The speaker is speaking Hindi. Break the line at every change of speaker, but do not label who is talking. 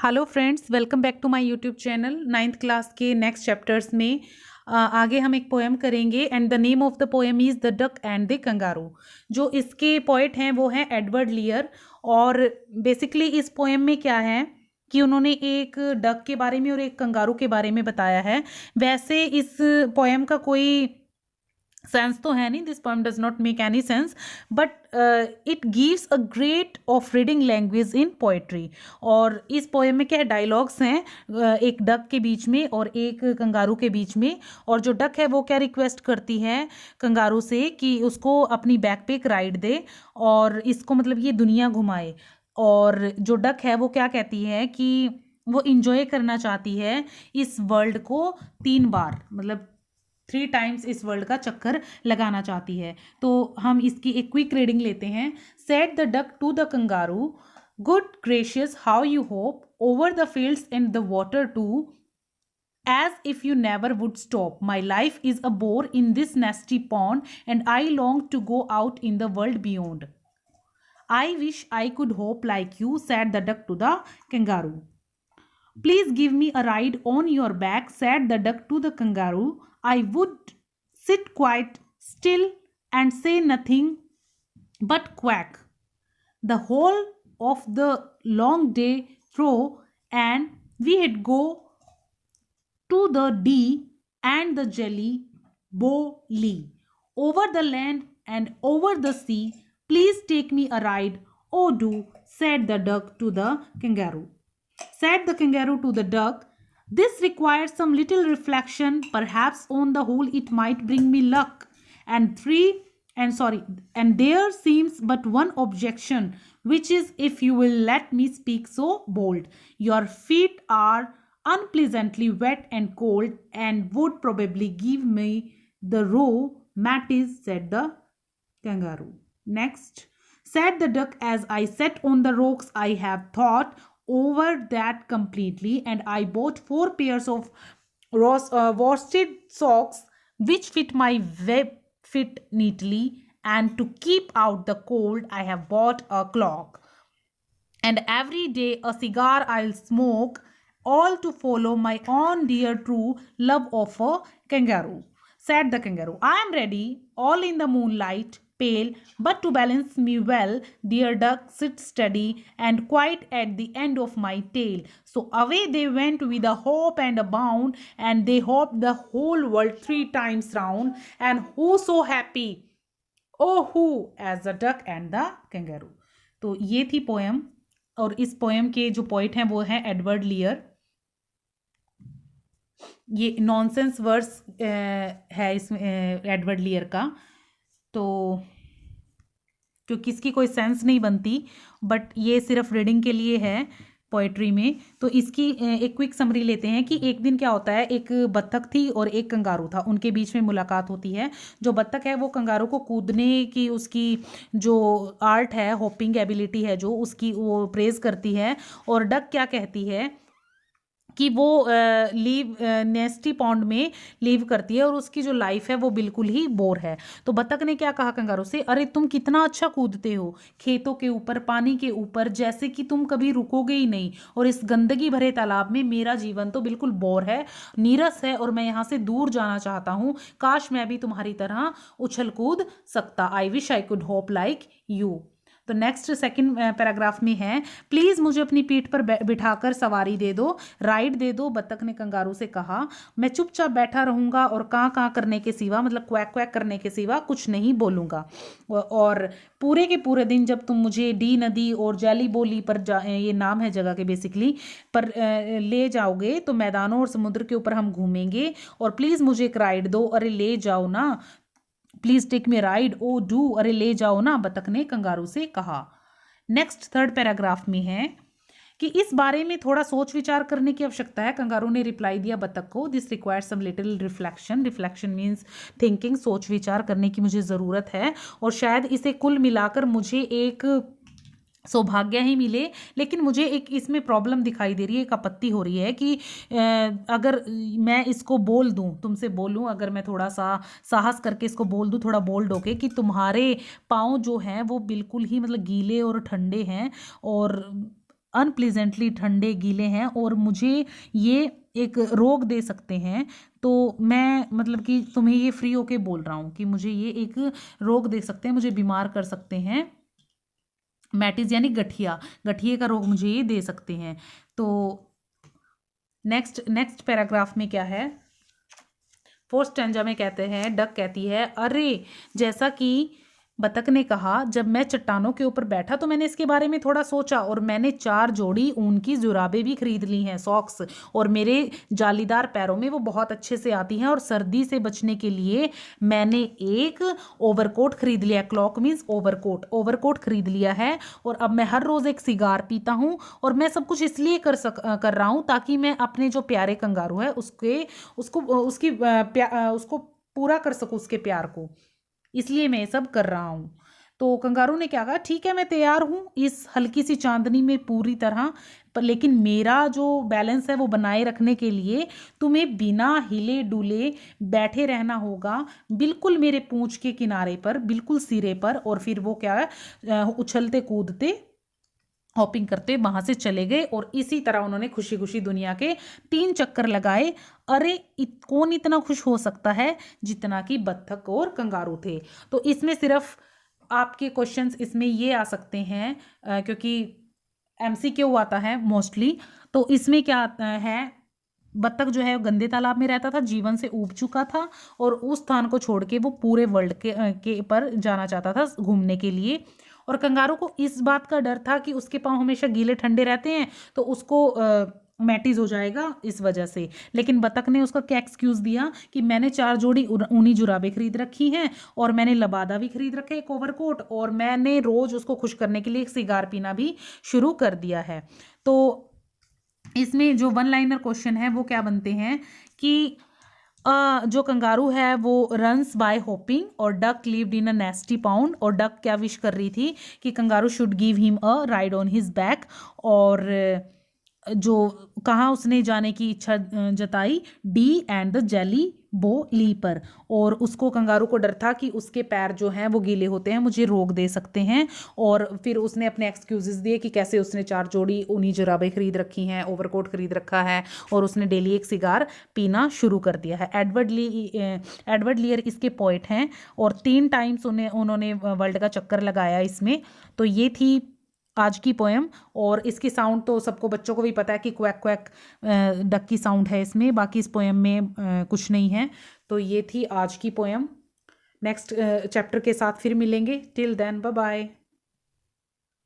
Hello friends, welcome back to my YouTube channel. 9th class के नेक्स्ट चैप्टर्स में आगे हम एक पोएम करेंगे and the name of the poem is the duck and the kangaroo. जो इसके पोइट हैं वो हैं एडवर्ड लियर। और बेसिकली इस पोएम में क्या है कि उन्होंने एक डक के बारे में और एक कंगारू के बारे में बताया है। वैसे इस पोएम का कोई सेंस तो है नहीं, this poem does not make any sense, but it gives a great of reading language in poetry. और इस पोएम में क्या है, डायलॉग्स हैं एक डक के बीच में और एक कंगारू के बीच में। और जो डक है वो क्या रिक्वेस्ट करती है कंगारू से कि उसको अपनी बैक पे एक राइड दे और इसको मतलब ये दुनिया घुमाए। और जो डक है वो क्या कहती है कि वो इंजॉय करना चाहती है इस वर्ल्ड को 3 बार, मतलब 3 टाइम्स इस वर्ल्ड का चक्कर लगाना चाहती है। तो हम इसकी एक क्विक रीडिंग लेते हैं। Said the duck to the kangaroo, good gracious how you hop over the fields and the water too, as if you never would stop. My life is a bore in this nasty pond and I long to go out in the world beyond. I wish I could hope like you, said the duck to the kangaroo. Please give me a ride on your back, said the duck to the kangaroo. I would sit quite still and say nothing but quack the whole of the long day through, and we'd go to the Dee and the jelly Bowlee, over the land and over the sea. Please take me a ride, oh do, said the duck to the kangaroo. Said the kangaroo to the duck, this requires some little reflection. Perhaps on the whole it might bring me luck. And there seems but one objection, which is if you will let me speak so bold. Your feet are unpleasantly wet and cold and would probably give me the rheumatism, said the kangaroo. Next, said the duck, as I sat on the rocks I have thought over that completely, and I bought 4 pairs of worsted socks which fit my web fit neatly, and to keep out the cold I have bought a clock, and every day a cigar I'll smoke, all to follow my own dear true love of a kangaroo. Said the kangaroo, I am ready, all in the moonlight, pale, but to balance me well, dear duck, sit steady and quite at the end of my tail. So away they went with a hop and a bound, and they hopped the whole world 3 times round, and who so happy, oh who, as the duck and the kangaroo. तो ये थी पोएम, और इस पोएम के जो पोइट हैं वो हैं एडवर्ड लियर। ये नॉनसेंस वर्स है इसमें एडवर्ड लियर का, तो क्योंकि इसकी कोई सेंस नहीं बनती, बट ये सिर्फ रीडिंग के लिए है पोएट्री में। तो इसकी एक क्विक समरी लेते हैं कि एक दिन क्या होता है, एक बत्तख थी और एक कंगारू था, उनके बीच में मुलाकात होती है। जो बत्तख है वो कंगारू को कूदने की उसकी जो आर्ट है, होपिंग एबिलिटी है जो उसकी, वो प्रेज करती है। और डक क्या कहती है कि वो लीव नेस्टी पॉन्ड में लीव करती है और उसकी जो लाइफ है वो बिल्कुल ही बोर है। तो बत्तख ने क्या कहा कंगारू से, अरे तुम कितना अच्छा कूदते हो खेतों के ऊपर, पानी के ऊपर, जैसे कि तुम कभी रुकोगे ही नहीं, और इस गंदगी भरे तालाब में मेरा जीवन तो बिल्कुल बोर है, नीरस है, और मैं यहाँ से दूर जाना चाहता हूँ। काश मैं भी तुम्हारी तरह उछल कूद सकता। I wish I could hope like you. तो नेक्स्ट सेकंड पैराग्राफ में है, प्लीज़ मुझे अपनी पीठ पर बिठाकर सवारी दे दो, राइड दे दो। बत्तख ने कंगारू से कहा, मैं चुपचाप बैठा रहूँगा और काँ काँ करने के सिवा, मतलब क्वैक क्वैक करने के सिवा कुछ नहीं बोलूँगा। और पूरे के पूरे दिन जब तुम मुझे डी नदी और जैली बोली पर ये नाम है जगह के बेसिकली, पर ले जाओगे तो मैदानों और समुद्र के ऊपर हम घूमेंगे, और प्लीज़ मुझे एक राइड दो, अरे ले जाओ ना, please take me ride, oh do, अरे ले जाओ ना, बत्तख ने कंगारू से कहा। नेक्स्ट थर्ड पैराग्राफ में है कि इस बारे में थोड़ा सोच विचार करने की आवश्यकता है। कंगारू ने रिप्लाई दिया बत्तख को, this requires some little reflection. Reflection means thinking, सोच विचार करने की मुझे ज़रूरत है, और शायद इसे कुल मिलाकर मुझे एक सौभाग्य ही मिले। लेकिन मुझे एक इसमें प्रॉब्लम दिखाई दे रही है, एक आपत्ति हो रही है कि अगर मैं इसको बोल दूं, तुमसे बोलूं, अगर मैं थोड़ा सा साहस करके इसको बोल दूं, थोड़ा बोल्ड होके, कि तुम्हारे पाँव जो हैं वो बिल्कुल ही मतलब गीले और ठंडे हैं, और अनप्लीजेंटली ठंडे गीले हैं और मुझे ये एक रोग दे सकते हैं। तो मैं मतलब कि तुम्हें ये फ्री होके बोल रहा हूँ कि मुझे ये एक रोग दे सकते हैं, मुझे बीमार कर सकते हैं। मैटिस यानी गठिया, गठिए का रोग मुझे ये दे सकते हैं। तो नेक्स्ट पैराग्राफ में क्या है, फोर्थ स्टैंजा में कहते हैं, डक कहती है, अरे जैसा कि बतख ने कहा, जब मैं चट्टानों के ऊपर बैठा तो मैंने इसके बारे में थोड़ा सोचा और मैंने 4 जोड़ी ऊन की जुराबें भी खरीद ली हैं, सॉक्स, और मेरे जालीदार पैरों में वो बहुत अच्छे से आती हैं और सर्दी से बचने के लिए मैंने एक ओवरकोट खरीद लिया। क्लॉक मीन्स ओवरकोट, ओवरकोट खरीद लिया है और अब मैं हर रोज़ एक सिगार पीता हूँ और मैं सब कुछ इसलिए कर रहा हूँ ताकि मैं अपने जो प्यारे कंगारू है उसको पूरा कर सकूँ, उसके प्यार को, इसलिए मैं ये सब कर रहा हूँ। तो कंगारू ने क्या कहा, ठीक है मैं तैयार हूँ इस हल्की सी चांदनी में पूरी तरह, पर लेकिन मेरा जो बैलेंस है वो बनाए रखने के लिए तुम्हें बिना हिले डुले बैठे रहना होगा, बिल्कुल मेरे पूंछ के किनारे पर, बिल्कुल सिरे पर। और फिर वो क्या है, उछलते कूदते हॉपिंग करते वहां से चले गए और इसी तरह उन्होंने खुशी खुशी दुनिया के 3 चक्कर लगाए। अरे कौन इतना खुश हो सकता है जितना कि बत्तख और कंगारू थे। तो इसमें सिर्फ आपके क्वेश्चंस इसमें ये आ सकते हैं क्योंकि MCQ आता है मोस्टली। तो इसमें क्या है, बत्तख जो है गंदे तालाब में रहता था, जीवन से ऊब चुका था और उस स्थान को छोड़ के वो पूरे वर्ल्ड के पर जाना चाहता था घूमने के लिए। और कंगारू को इस बात का डर था कि उसके पाँव हमेशा गीले ठंडे रहते हैं तो उसको मैटिस हो जाएगा इस वजह से। लेकिन बतख ने उसका क्या एक्सक्यूज़ दिया कि मैंने 4 जोड़ी ऊनी जुराबें खरीद रखी हैं और मैंने लबादा भी खरीद रखे, एक ओवरकोट, और मैंने रोज़ उसको खुश करने के लिए एक सिगार पीना भी शुरू कर दिया है। तो इसमें जो 1 लाइनर क्वेश्चन है वो क्या बनते हैं कि जो कंगारू है वो रन्स बाय होपिंग और duck lived in a नेस्टी pound. और डक क्या विश कर रही थी कि kangaroo should give him a ride on his back, और जो कहाँ उसने जाने की इच्छा जताई, डी एंड द जेली बो ली पर। और उसको कंगारू को डर था कि उसके पैर जो हैं वो गीले होते हैं, मुझे रोग दे सकते हैं। और फिर उसने अपने एक्सक्यूजेस दिए कि कैसे उसने 4 जोड़ी ऊनी जुराबें खरीद रखी हैं, ओवरकोट खरीद रखा है और उसने डेली एक सिगार पीना शुरू कर दिया है। एडवर्ड लियर इसके पोइट हैं और 3 टाइम्स उन्होंने वर्ल्ड का चक्कर लगाया इसमें। तो ये थी आज की पोएम। और इसकी साउंड तो सबको, बच्चों को भी पता है कि क्वैक क्वैक डक की साउंड है इसमें, बाकी इस पोएम में कुछ नहीं है। तो ये थी आज की पोएम। नेक्स्ट चैप्टर के साथ फिर मिलेंगे। Till then bye bye.